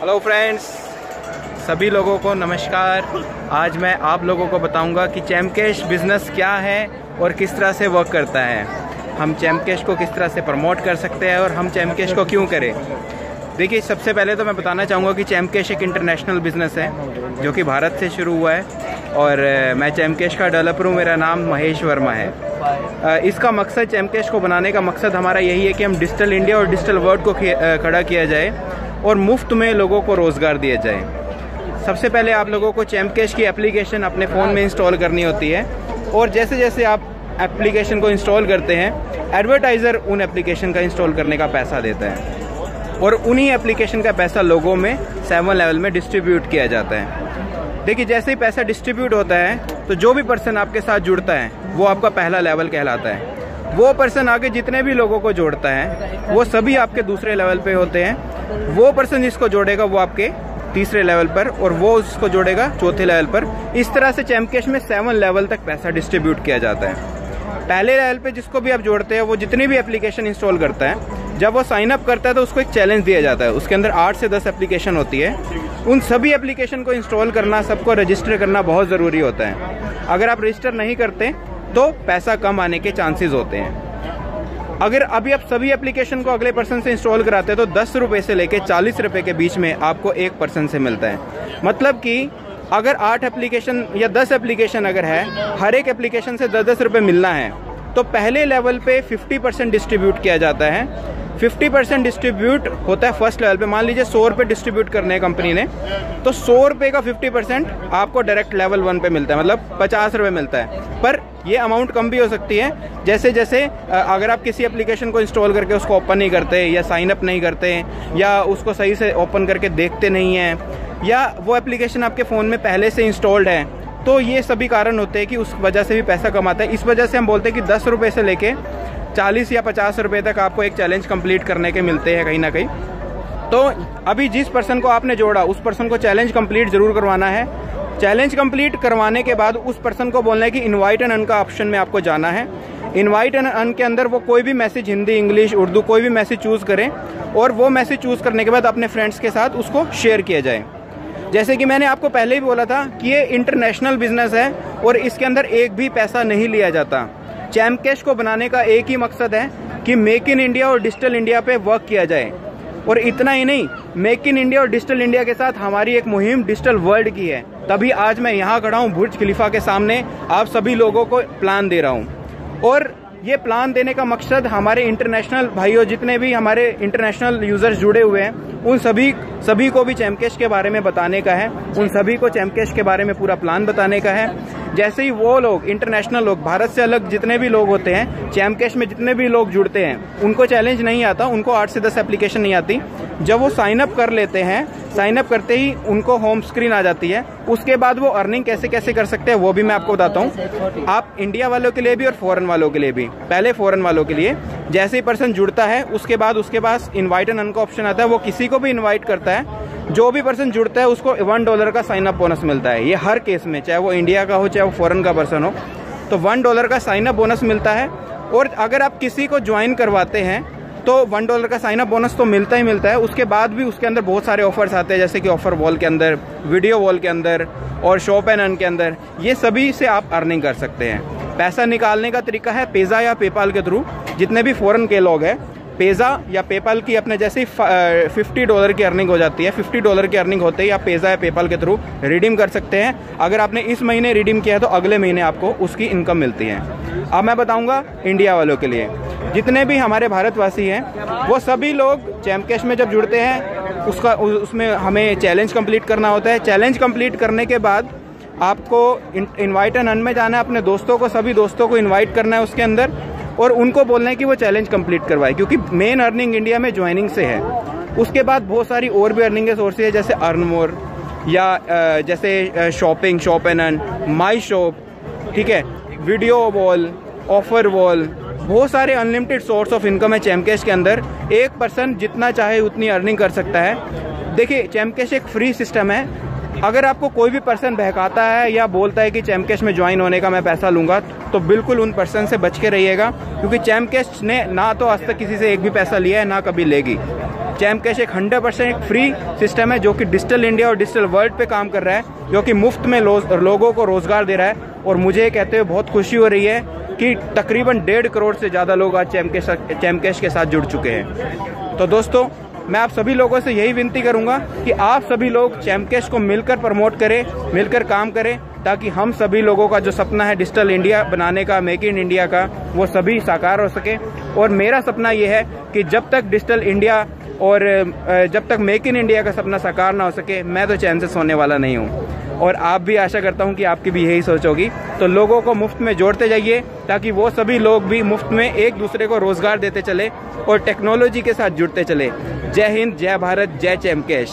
Hello friends, सभी लोगों को नमस्कार। आज मैं आप लोगों को बताऊंगा कि चैमकैश बिज़नेस क्या है और किस तरह से वर्क करता है। हम चैमकैश को किस तरह से प्रमोट कर सकते हैं और हम चैमकैश को क्यों करें। देखिए, सबसे पहले तो मैं बताना चाहूँगा कि चैमकैश एक इंटरनेशनल बिज़नेस है जो कि भारत से शुरू हुआ है और मैं चैमकैश का डेवलपर हूँ। मेरा नाम महेश वर्मा है। इसका मकसद, चैमकैश को बनाने का मकसद हमारा यही है कि हम डिजिटल इंडिया और डिजिटल वर्ल्ड को खड़ा किया जाए और मुफ्त में लोगों को रोज़गार दिया जाए। सबसे पहले आप लोगों को चैमकैश की एप्लीकेशन अपने फ़ोन में इंस्टॉल करनी होती है और जैसे जैसे आप एप्लीकेशन को इंस्टॉल करते हैं, एडवर्टाइज़र उन एप्लीकेशन का इंस्टॉल करने का पैसा देता है और उन्हीं एप्लीकेशन का पैसा लोगों में 7 लेवल में डिस्ट्रीब्यूट किया जाता है। देखिए, जैसे ही पैसा डिस्ट्रीब्यूट होता है तो जो भी पर्सन आपके साथ जुड़ता है वो आपका पहला लेवल कहलाता है। वो पर्सन आगे जितने भी लोगों को जोड़ता है वो सभी आपके दूसरे लेवल पे होते हैं। वो पर्सन जिसको जोड़ेगा वो आपके तीसरे लेवल पर और वो उसको जोड़ेगा चौथे लेवल पर। इस तरह से चैमकैश में 7 लेवल तक पैसा डिस्ट्रीब्यूट किया जाता है। पहले लेवल पे जिसको भी आप जोड़ते हैं वो जितनी भी एप्लीकेशन इंस्टॉल करता है, जब वो साइन अप करता है तो उसको एक चैलेंज दिया जाता है। उसके अंदर 8 से 10 एप्लीकेशन होती है। उन सभी एप्लीकेशन को इंस्टॉल करना, सबको रजिस्टर करना बहुत ज़रूरी होता है। अगर आप रजिस्टर नहीं करते तो पैसा कम आने के चांसेस होते हैं। अगर अभी आप सभी एप्लीकेशन को अगले पर्सन से इंस्टॉल कराते हैं तो 10 रुपये से लेके 40 रुपये के बीच में आपको एक पर्सन से मिलता है। मतलब कि अगर 8 एप्लीकेशन या 10 एप्लीकेशन अगर है, हर एक एप्लीकेशन से 10-10 रुपये मिलना है तो पहले लेवल पे 50% डिस्ट्रीब्यूट किया जाता है। 50% डिस्ट्रीब्यूट होता है फर्स्ट लेवल पे। मान लीजिए 100 रुपये डिस्ट्रीब्यूट करने हैं कंपनी ने, तो 100 रुपये का 50% आपको डायरेक्ट लेवल 1 पे मिलता है, मतलब 50 रुपये मिलता है। पर ये अमाउंट कम भी हो सकती है। जैसे जैसे अगर आप किसी एप्लीकेशन को इंस्टॉल करके उसको ओपन नहीं करते या साइन अप नहीं करते या उसको सही से ओपन करके देखते नहीं हैं या वो एप्लीकेशन आपके फ़ोन में पहले से इंस्टॉल्ड है, तो ये सभी कारण होते हैं कि उस वजह से भी पैसा कमाता है। इस वजह से हम बोलते हैं कि 10 रुपये से लेके 40 या 50 रुपये तक आपको एक चैलेंज कंप्लीट करने के मिलते हैं कहीं ना कहीं। तो अभी जिस पर्सन को आपने जोड़ा उस पर्सन को चैलेंज कंप्लीट जरूर करवाना है। चैलेंज कंप्लीट करवाने के बाद उस पर्सन को बोलना है कि इनवाइट एंड अर्न का ऑप्शन में आपको जाना है। इनवाइट एंड अर्न के अंदर वो कोई भी मैसेज, हिंदी, इंग्लिश, उर्दू, कोई भी मैसेज चूज़ करें और वो मैसेज चूज़ करने के बाद अपने फ्रेंड्स के साथ उसको शेयर किया जाए। जैसे कि मैंने आपको पहले ही बोला था कि ये इंटरनेशनल बिजनेस है और इसके अंदर एक भी पैसा नहीं लिया जाता। चैमकैश को बनाने का एक ही मकसद है कि मेक इन इंडिया और डिजिटल इंडिया पे वर्क किया जाए। और इतना ही नहीं, मेक इन इंडिया और डिजिटल इंडिया के साथ हमारी एक मुहिम डिजिटल वर्ल्ड की है। तभी आज मैं यहाँ खड़ा हूँ बुर्ज खलीफा के सामने, आप सभी लोगों को प्लान दे रहा हूँ। और ये प्लान देने का मकसद हमारे इंटरनेशनल भाइयों, जितने भी हमारे इंटरनेशनल यूजर्स जुड़े हुए हैं, उन सभी को भी चैमकैश के बारे में बताने का है। उन सभी को चैमकैश के बारे में पूरा प्लान बताने का है। जैसे ही वो लोग, इंटरनेशनल लोग, भारत से अलग जितने भी लोग होते हैं, चैमकैश में जितने भी लोग जुड़ते हैं, उनको चैलेंज नहीं आता, उनको 8 से 10 एप्लीकेशन नहीं आती। जब वो साइन अप कर लेते हैं, साइन अप करते ही उनको होम स्क्रीन आ जाती है। उसके बाद वो अर्निंग कैसे कैसे कर सकते हैं वो भी मैं आपको बताता हूँ। आप इंडिया वालों के लिए भी और फॉरेन वालों के लिए भी। पहले फॉरेन वालों के लिए, जैसे ही पर्सन जुड़ता है उसके बाद उसके पास इनवाइट एंड अर्न का ऑप्शन आता है। वो किसी को भी इनवाइट करता है, जो भी पर्सन जुड़ता है उसको $1 का साइन अप बोनस मिलता है। ये हर केस में, चाहे वो इंडिया का हो चाहे वो फॉरेन का पर्सन हो, तो $1 का साइन अप बोनस मिलता है। और अगर आप किसी को ज्वाइन करवाते हैं तो $1 का साइन अप बोनस तो मिलता ही मिलता है। उसके बाद भी उसके अंदर बहुत सारे ऑफर्स आते हैं, जैसे कि ऑफर वॉल के अंदर, वीडियो वॉल के अंदर और शॉप एंड अर्न के अंदर। ये सभी से आप अर्निंग कर सकते हैं। पैसा निकालने का तरीका है पेज़ा या पेपाल के थ्रू। जितने भी फॉरेन के लोग हैं, पेज़ा या पेपाल की अपने जैसे ही $50 की अर्निंग हो जाती है, $50 की अर्निंग होते ही आप पेज़ा या पेपाल के थ्रू रिडीम कर सकते हैं। अगर आपने इस महीने रिडीम किया है तो अगले महीने आपको उसकी इनकम मिलती है। अब मैं बताऊंगा इंडिया वालों के लिए, जितने भी हमारे भारतवासी हैं वो सभी लोग चैमकैश में जब जुड़ते हैं उसमें हमें चैलेंज कंप्लीट करना होता है। चैलेंज कंप्लीट करने के बाद आपको इनवाइट एंड अर्न में जाना है, अपने दोस्तों को, सभी दोस्तों को इनवाइट करना है उसके अंदर और उनको बोलना है कि वो चैलेंज कंप्लीट करवाए, क्योंकि मेन अर्निंग इंडिया में ज्वाइनिंग से है। उसके बाद बहुत सारी और भी अर्निंग के सोर्सेज है, जैसे अर्न मोर या जैसे shopping, shop and earn, my shop, ठीक है, वीडियो वॉल, ऑफर वॉल, बहुत सारे अनलिमिटेड सोर्स ऑफ इनकम है चैमकैश के अंदर। एक पर्सन जितना चाहे उतनी अर्निंग कर सकता है। देखिए, चैमकैश एक फ्री सिस्टम है। अगर आपको कोई भी पर्सन बहकाता है या बोलता है कि चैमकैश में ज्वाइन होने का मैं पैसा लूँगा, तो बिल्कुल उन पर्सन से बच के रहिएगा, क्योंकि चैमकैश ने ना तो आज तक किसी से एक भी पैसा लिया है, ना कभी लेगी। चैम कैश एक 100% एक फ्री सिस्टम है जो कि डिजिटल इंडिया और डिजिटल वर्ल्ड पे काम कर रहा है, जो कि मुफ्त में लोगों को रोज़गार दे रहा है। और मुझे कहते हुए बहुत खुशी हो रही है कि तकरीबन 1.5 करोड़ से ज़्यादा लोग आज चैम कैश के साथ जुड़ चुके हैं। तो दोस्तों, मैं आप सभी लोगों से यही विनती करूंगा कि आप सभी लोग चैम कैश को मिलकर प्रमोट करें, मिलकर काम करें, ताकि हम सभी लोगों का जो सपना है डिजिटल इंडिया बनाने का, मेक इन इंडिया का, वो सभी साकार हो सके। और मेरा सपना ये है कि जब तक डिजिटल इंडिया और जब तक मेक इन इंडिया का सपना साकार ना हो सके, मैं तो चैन से सोने वाला नहीं हूँ। और आप भी, आशा करता हूँ कि आपकी भी यही सोच होगी। तो लोगों को मुफ्त में जोड़ते जाइए ताकि वो सभी लोग भी मुफ्त में एक दूसरे को रोज़गार देते चले और टेक्नोलॉजी के साथ जुड़ते चले। जय हिंद, जय भारत, जय चैम कैश।